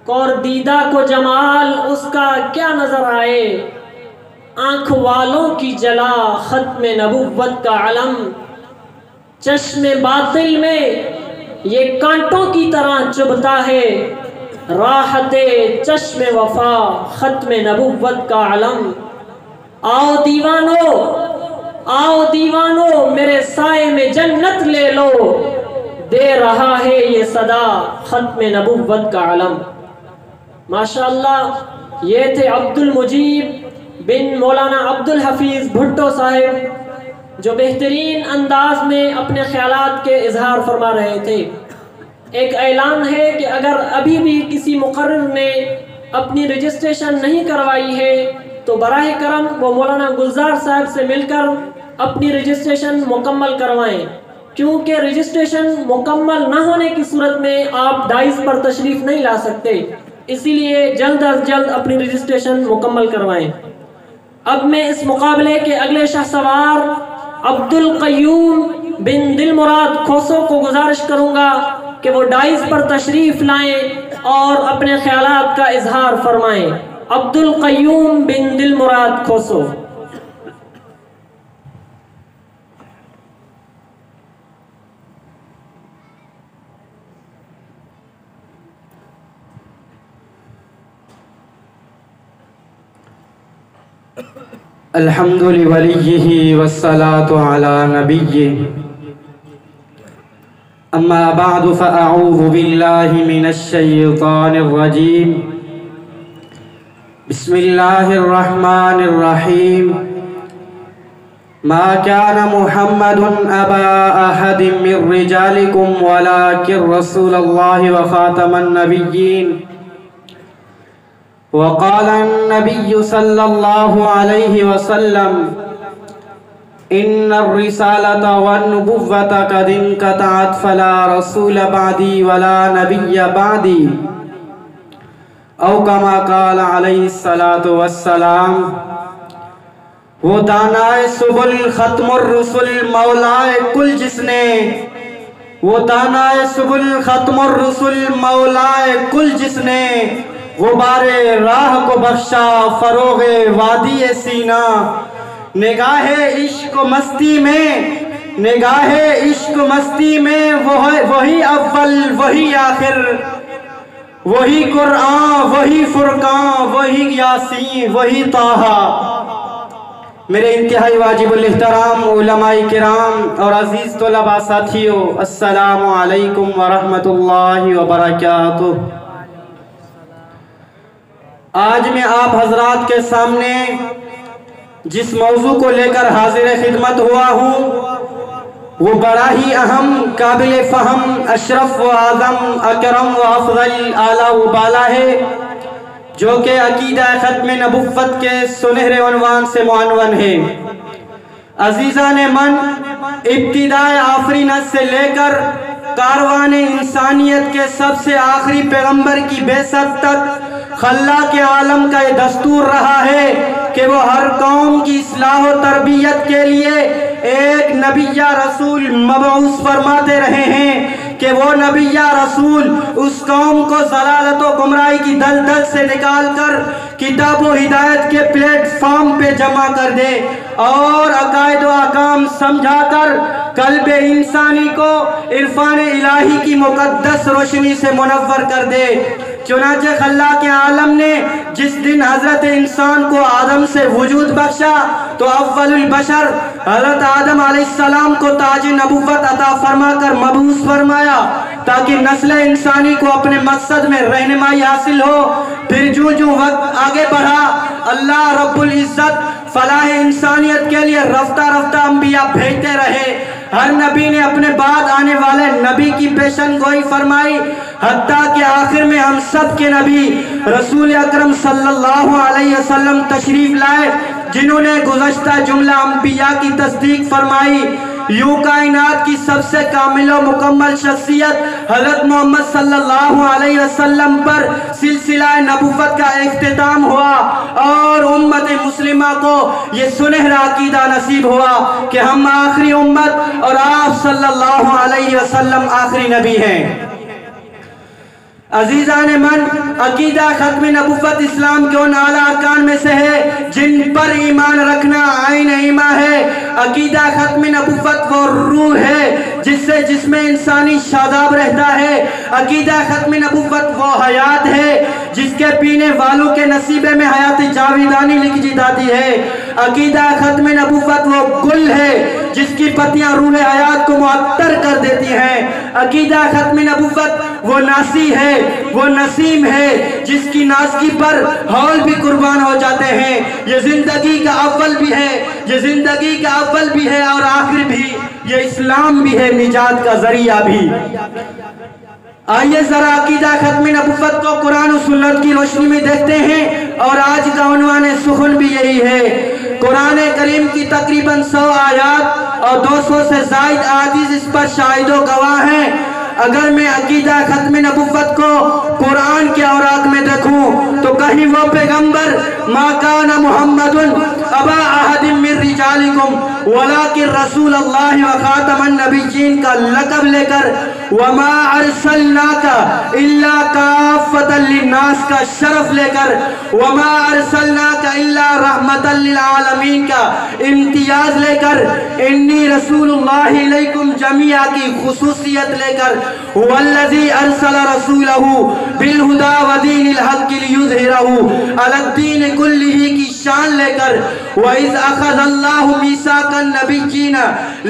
اور دیدہ کو جمال اس کا کیا نظر آئے، آنکھ والوں کی جلا ختم نبوت کا علم، چشم باطل میں یہ کانٹوں کی طرح چبھتا ہے، راحت چشم وفا ختم نبوت کا علم۔ آؤ دیوانو میرے سائے میں جنت لے لو، دے رہا ہے یہ صدا ختم نبوت کا علم۔ ماشاءاللہ یہ تھے عبد المجیب بن مولانا عبد الحفیظ بھٹو صاحب، جو بہترین انداز میں اپنے خیالات کے اظہار فرما رہے تھے۔ ایک اعلان ہے کہ اگر ابھی بھی کسی مقرر نے اپنی رجسٹریشن نہیں کروائی ہے تو براہ کرم وہ مولانا گلزار صاحب سے مل کر اپنی رجسٹریشن مکمل کروائیں، کیونکہ رجسٹریشن مکمل نہ ہونے کی صورت میں آپ ڈائز پر تشریف نہیں لا سکتے، اسی لیے جلد از جلد اپنی رجسٹریشن مکمل کروائیں۔ اب میں اس مقابلے کے اگلے شاہ سوار عبد القیوم بن دل مراد کھوسو کو گزارش کروں گا کہ وہ ڈائز پر تشریف لائیں اور اپنے خیالات کا اظہار فرمائیں۔ عبد القیوم بن دل مراد کھوسو۔ الحمد لوليه والصلاة على نبيه، أما بعد فأعوذ بالله من الشيطان الرجيم، بسم الله الرحمن الرحيم، ما كان محمد أبا أحد من رجالكم ولكن رسول الله وخاتم النبيين، وقال النبي صلى الله عليه وسلم إن الرسالة والنبوة قد انقطعت فلا رسول بعدي ولا نبي بعدي، او كما قال عليه الصلاة والسلام۔ وہ دانائے سبل ختم الرسل مولائے کل جس نے، وہ دانائے سبل ختم الرسل مولائے کل جس نے، غبار راہ کو بخشا فروغ وادی سینہ۔ نگاہ عشق و مستی میں، نگاہ عشق و مستی میں وہی اول وہی آخر، وہی قرآن وہی فرقان وہی یاسین وہی طٰہٰ۔ میرے انتہائی واجب الاحترام علماء کرام اور عزیز طلباء ساتھیوں، السلام علیکم ورحمۃ اللہ وبرکاتہ۔ آج میں آپ حضرات کے سامنے جس موضوع کو لے کر حاضر خدمت ہوا ہوں وہ بڑا ہی اہم، قابل فہم، اشرف و اعظم، اکرم و افضل، اعلیٰ و بالا ہے، جو کہ عقیدہ ختم نبوت کے سنہرے عنوان سے معنون ہے۔ عزیزان من، ابتدائے آفرینت سے لے کر کاروان انسانیت کے سب سے آخری پیغمبر کی بعثت تک خلاق عالم کا یہ دستور رہا ہے کہ وہ ہر قوم کی اصلاح و تربیت کے لیے ایک نبی یا رسول مبعوث فرماتے رہے ہیں کہ وہ نبی یا رسول اس قوم کو ضلالت و گمراہی کی دلدل سے نکال کر کتاب و ہدایت کے پلیٹ فارم پہ جمع کر دے اور عقائد و احکام سمجھا کر قلب انسانی کو عرفان الہی کی مقدس روشنی سے منور کر دے۔ چنانچہ خلاق عالم نے جس دن حضرت انسان کو آدم سے وجود بخشا تو اول البشر حضرت آدم علیہ السلام کو تاج نبوت عطا فرما کر مبعوث فرمایا تاکہ نسل انسانی کو اپنے مقصد میں رہنمائی حاصل ہو۔ پھر جو وقت آگے بڑھا اللہ رب العزت فلاح انسانیت کے لیے رفتہ رفتہ انبیاء بھیجتے رہے۔ ہر نبی نے اپنے بعد آنے والے نبی کی پیشن گوئی فرمائی، حتیٰ کہ آخر میں ہم سب کے نبی رسول اکرم صلی اللہ علیہ وسلم تشریف لائے، جنہوں نے گزشتہ جملہ انبیاء کی تصدیق فرمائی۔ یوں کائنات کی سب سے کامل و مکمل شخصیت حضرت محمد صلی اللہ علیہ وسلم پر سلسلہ نبوت کا اختتام ہوا اور امت مسلمہ کو یہ سنہرا عقیدہ نصیب ہوا کہ ہم آخری امت اور آپ صلی اللہ علیہ وسلم آخری نبی ہیں۔ عزیزان من، عقیدہ ختم نبوت اسلام کے ان اعلیٰ ارکان میں سے ہے جن پر ایمان رکھنا عین ایمان ہے۔ عقیدہ ختم نبوت وہ روح ہے جس سے جسم انسانی شاداب رہتا ہے۔ عقیدہ ختم نبوت وہ حیات ہے جس کے پینے والوں کے نصیبے میں حیات جاویدانی لکھی جاتی ہے۔ عقیدہ ختم نبوت وہ گل ہے جس کی پتیاں روح حیات کو معطر کر دیتی ہیں۔ عقیدہ ختم نبوت وہ ناسی ہے، وہ نسیم ہے جس کی نازکی پر حول بھی قربان ہو جاتے ہیں۔ یہ زندگی کا اول بھی ہے، یہ زندگی کا اول بھی ہے اور آخر بھی، یہ اسلام بھی ہے، نجات کا ذریعہ بھی۔ آئیے ذرا عقیدہ ختم نبوت کو قرآن و سنت کی روشنی میں دیکھتے ہیں، اور آج کا عنوان سخن بھی یہی ہے۔ قرآن کریم کی تقریباً 100 آیات اور 200 سے زائد احادیث اس پر شاہد و گواہ ہیں۔ اگر میں عقیدہ ختم نبوت کو قرآن کے اوراق میں دیکھوں تو کہیں وہ پیغمبر ما کان محمد ابا احد من رجالکم ولکن رسول اللہ و خاتم النبیین کا لقب لے کر وما ارسلناک الا کافۃ للناس کا شرف لے کر وما ارسلناک الا رحمۃ للعالمین کا امتیاز لے کر انی رسول اللہ علیکم جمیعا کی خصوصیت لے کر والذی ارسل رسولہ بالہدی ودین الحق لیظہرہ علی الدین کلہ کی شان لے کر وَإِذْ أَخَذَ اللَّهُ مِيثَاقَ النَّبِيِّينَ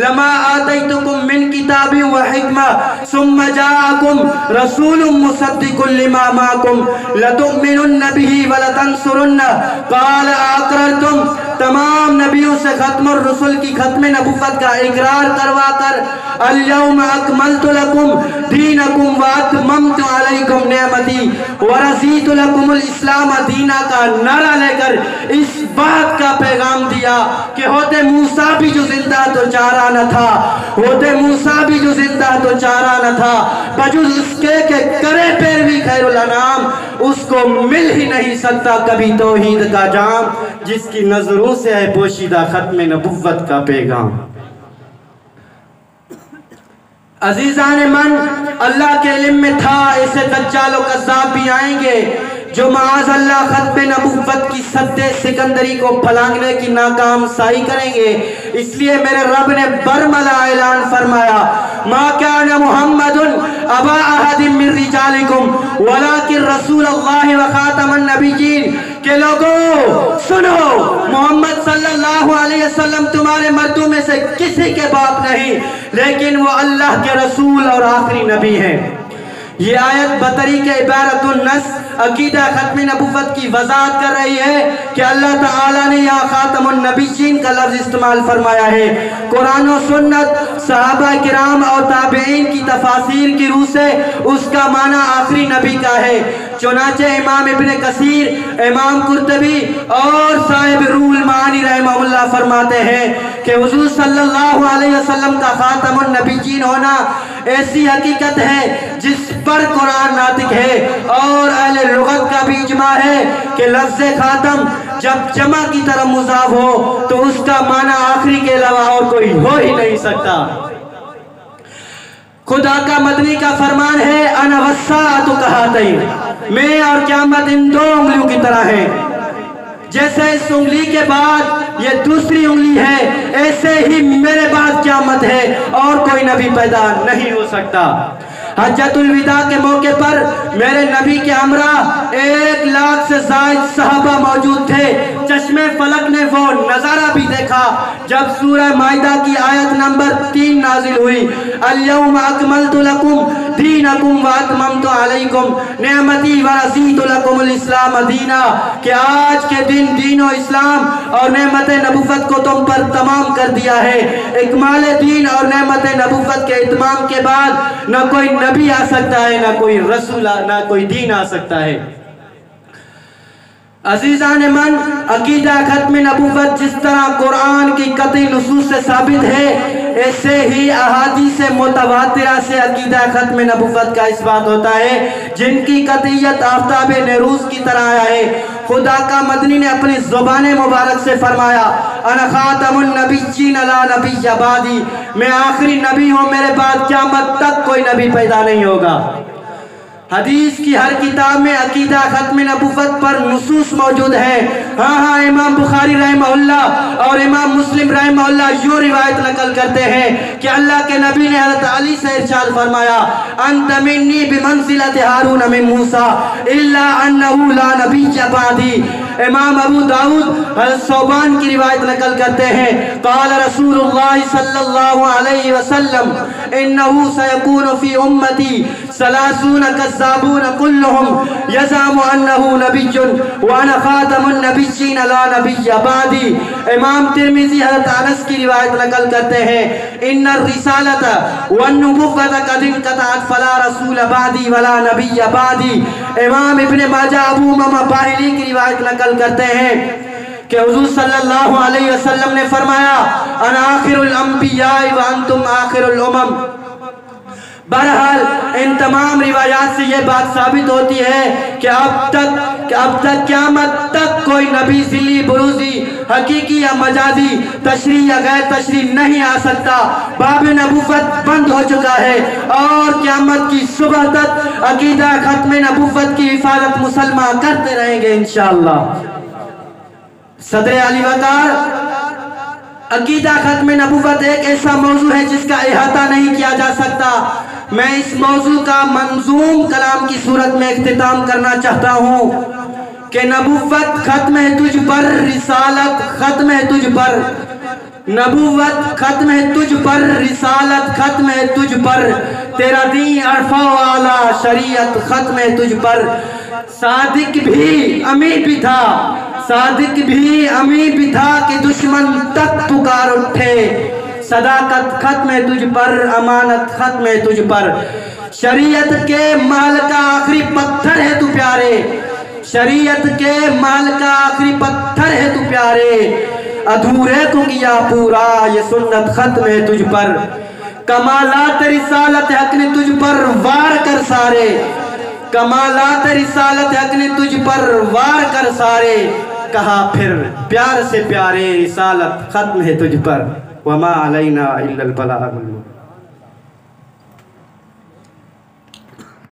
لَمَا آتَيْتُكُم مِّن كِتَابٍ وَحِكْمَةٍ ثُمَّ جَاءَكُمْ رَسُولٌ مُّصَدِّقٌ لِّمَا مَعَكُمْ لَتُؤْمِنُنَّ بِهِ وَلَتَنصُرُنَّهُ قَالَ أَقْرَرْتُمْ۔ تمام نبیوں سے ختم الرسل کی ختم نبوت کا اقرار کروا کر اليوم اکملت لکم دینکم واتممت علیکم نعمتی ورضیت لکم الاسلام دینا کا نعرہ لے کر اس بات کا پیغام دیا کہ ہوتے موسیٰ بھی جو زندہ تو چارہ نہ تھا، ہوتے موسیٰ بھی جو زندہ تو چارہ نہ تھا، بجز اس کے کہ کرے پیروی خیر الانام، اس کو مل ہی نہیں سکتا کبھی توحید کا جام، جس کی نظروں سے ہے پوشیدہ ختم نبوت کا پیغام۔ عزیزان من، اللہ کے علم میں تھا ایسے دجال و کذاب بھی آئیں گے جو معاذ اللہ ختم نبوت کی سد سکندری کو پھلانگنے کی ناکام سائی کریں گے۔ اس لیے میرے رب نے برملا اعلان فرمایا ما کان محمد ابا احد من رجالکم ولکن رسول اللہ و خاتم النبیین، کہ لوگوں سنو، محمد صلی اللہ علیہ وسلم تمہارے مردوں میں سے کسی کے باپ نہیں، لیکن وہ اللہ کے رسول اور آخری نبی ہیں۔ یہ آیت بطریق عبارت النص عقیدہ ختم نبوت کی وضاحت کر رہی ہے کہ اللہ تعالیٰ نے یہاں خاتم النبیین کا لفظ استعمال فرمایا ہے۔ قرآن و سنت، صحابہ کرام اور تابعین کی تفاسیر کی روح سے اس کا معنی آخری نبی کا ہے۔ چنانچہ امام ابن کثیر، امام قرطبی اور صاحب روح المعانی رحمہ اللہ فرماتے ہیں کہ حضور صلی اللہ علیہ وسلم کا خاتم النبیین ہونا ایسی حقیقت ہے جس پر قرآن ناطق ہے، اور اہل لغت کا بھی اجماع ہے کہ لفظ خاتم جب جمع کی طرف مضاف ہو تو اس کا معنی آخری کے علاوہ اور کوئی ہو ہی نہیں سکتا۔ خدا کا مدنی کا فرمان ہے انا والساعۃ کہاتین، میں اور قیامت ان دو انگلیوں کی طرح ہیں، جیسے اس انگلی کے بعد یہ دوسری انگلی ہے، ایسے ہی میرے بعد قیامت ہے اور کوئی نبی پیدا نہیں ہو سکتا۔ حجۃ الوداع کے موقع پر میرے نبی کے ہمراہ 1 لاکھ سے زائد صحابہ موجود تھے۔ چشم فلک نے وہ نظارہ بھی دیکھا جب سورہ مائدہ کی آیت نمبر 3 نازل ہوئی، اليوم اکملت لکم دینکم واتممت علیکم نعمتی ورضیت لکم الاسلام دینا، کہ آج کے دن دین و اسلام اور نعمت نبوت کو تم پر تمام کر دیا ہے۔ اکمال دین اور نعمت نبوت کے اتمام کے بعد نہ کوئی نبی آ سکتا ہے، نہ کوئی رسول، نہ کوئی دین آ سکتا ہے۔ عزیزان من، عقیدہ ختم نبوت جس طرح قرآن کی قطعی نصوص سے ثابت ہے، ایسے ہی احادیث متواترہ سے عقیدہ ختم نبوت کا اس بات ہوتا ہے جن کی قطعیت آفتاب نیروز کی طرح آیا ہے۔ خدا کا مدنی نے اپنی زبان مبارک سے فرمایا انا خاتم النبیین لا نبی بعدی، میں آخری نبی ہوں، میرے بعد قیامت تک کوئی نبی پیدا نہیں ہوگا۔ حدیث کی ہر کتاب میں عقیدہ ختم نبوت پر نصوص موجود ہے۔ ہاں امام بخاری رحمہ اللہ اور امام مسلم رحمہ اللہ یوں روایت نقل کرتے ہیں کہ اللہ کے نبی نے حضرت علی سے ارشاد فرمایا انت منی بمنزلت ہارون من موسیٰ الا انہ لا نبی بعدی۔ امام ابو داؤد حضرت ثوبان کی روایت نقل کرتے ہیں قال رسول اللہ صلی اللہ علیہ وسلم انہو سیکون فی امتی 30 کذابون کلہم یزعم انہو نبی وانا خاتم النبیین لا نبی بعدی۔ امام ترمذی حضرت انس کی روایت نقل کرتے ہیں ان الرسالت والنبوت قد انقطعت فلا رسول بعدی ولا نبی بعدی۔ امام ابن ماجہ ابو امامہ باہلی کی روایت نقل کرتے ہیں کہ حضور صلی اللہ علیہ وسلم نے فرمایا انا آخر الانبیاء وانتم آخر الامم۔ بہرحال ان تمام روایات سے یہ بات ثابت ہوتی ہے کہ اب تک قیامت تک کوئی نبی ذلی بروزی حقیقی یا مجازی تشریح یا غیر تشریح نہیں آ سکتا۔ باب نبوت بند ہو چکا ہے اور قیامت کی صبح تک عقیدہ ختم نبوت کی حفاظت مسلمان کرتے رہیں گے انشاءاللہ۔ صدر علی وقار عقیدہ ختم نبوت ایک ایسا موضوع ہے جس کا احاطہ نہیں کیا جا سکتا۔ میں اس موضوع کا منظوم کلام کی صورت میں اختتام کرنا چاہتا ہوں کہ نبوت ختم ہے تجھ پر، رسالت ختم ہے تجھ پر، نبوت ختم ہے تجھ پر، رسالت ختم ہے تجھ پر، تیرا دین عرفہ و اعلیٰ، شریعت ختم ہے تجھ پر۔ صادق بھی امین بھی تھا، صادق بھی امین بھی تھا کہ دشمن تک پکار اٹھے، صداقت ختم ہے تجھ پر، امانت ختم ہے تجھ پر۔ شریعت کے محل کا آخری پتھر ہے تو پیارے، شریعت کے محل کا آخری پتھر ہے تو پیارے، ادھورے کو کیا پورا یہ سنت ختم ہے تجھ پر۔ کمالات رسالت حق نے تجھ پر وار کر سارے، کمالات رسالت حق نے تجھ پر وار کر سارے، کہا پھر پیار سے پیارے رسالت ختم ہے تجھ پر، وما علینا الا البلاغ المبین۔